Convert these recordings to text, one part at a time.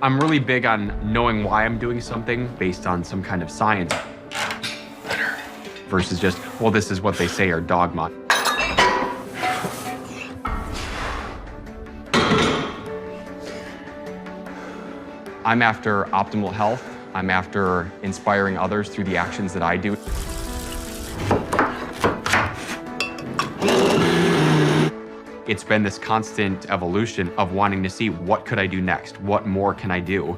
I'm really big on knowing why I'm doing something based on some kind of science versus just, well, this is what they say, or dogma. I'm after optimal health. I'm after inspiring others through the actions that I do. It's been this constant evolution of wanting to see, what could I do next? What more can I do?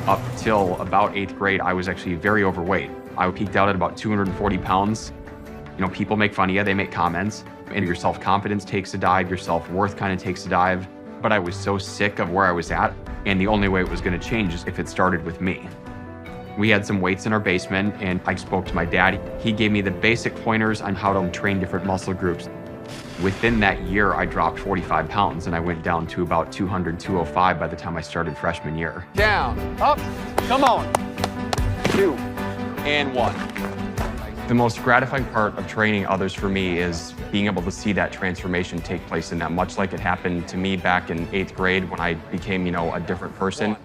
Up till about 8th grade, I was actually very overweight. I peaked out at about 240 pounds. You know, people make fun of you, they make comments, and your self-confidence takes a dive, your self-worth kind of takes a dive. But I was so sick of where I was at, and the only way it was going to change is if it started with me. We had some weights in our basement, and I spoke to my dad. He gave me the basic pointers on how to train different muscle groups. Within that year, I dropped 45 pounds, and I went down to about 200, 205 by the time I started freshman year. Down, up, come on. 2 and 1. The most gratifying part of training others for me is being able to see that transformation take place in them, much like it happened to me back in 8th grade when I became, a different person.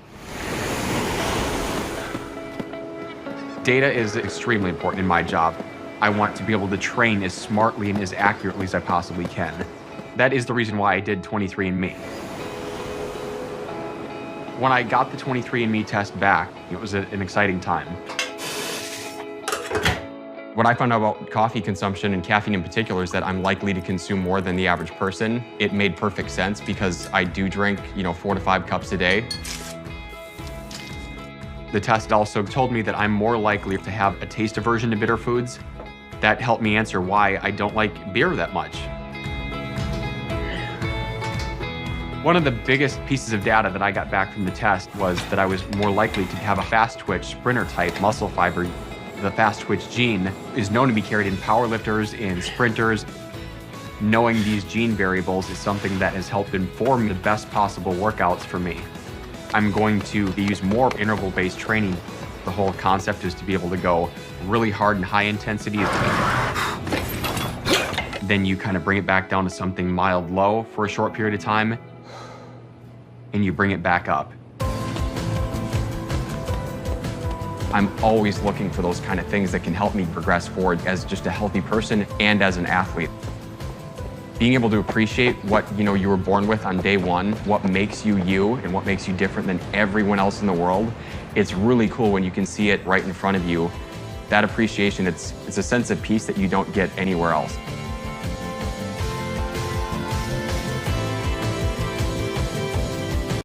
Data is extremely important in my job. I want to be able to train as smartly and as accurately as I possibly can. That is the reason why I did 23andMe. When I got the 23andMe test back, it was an exciting time. What I found out about coffee consumption, and caffeine in particular, is that I'm likely to consume more than the average person. It made perfect sense because I do drink, 4 to 5 cups a day. The test also told me that I'm more likely to have a taste aversion to bitter foods. That helped me answer why I don't like beer that much. One of the biggest pieces of data that I got back from the test was that I was more likely to have a fast twitch sprinter type muscle fiber. The fast twitch gene is known to be carried in powerlifters, in sprinters. Knowing these gene variables is something that has helped inform the best possible workouts for me. I'm going to use more interval-based training. The whole concept is to be able to go really hard and high intensity. Then you kind of bring it back down to something mild low for a short period of time, and you bring it back up. I'm always looking for those kind of things that can help me progress forward as just a healthy person and as an athlete. Being able to appreciate what you were born with on day one, what makes you you and what makes you different than everyone else in the world, it's really cool when you can see it right in front of you. That appreciation, it's a sense of peace that you don't get anywhere else.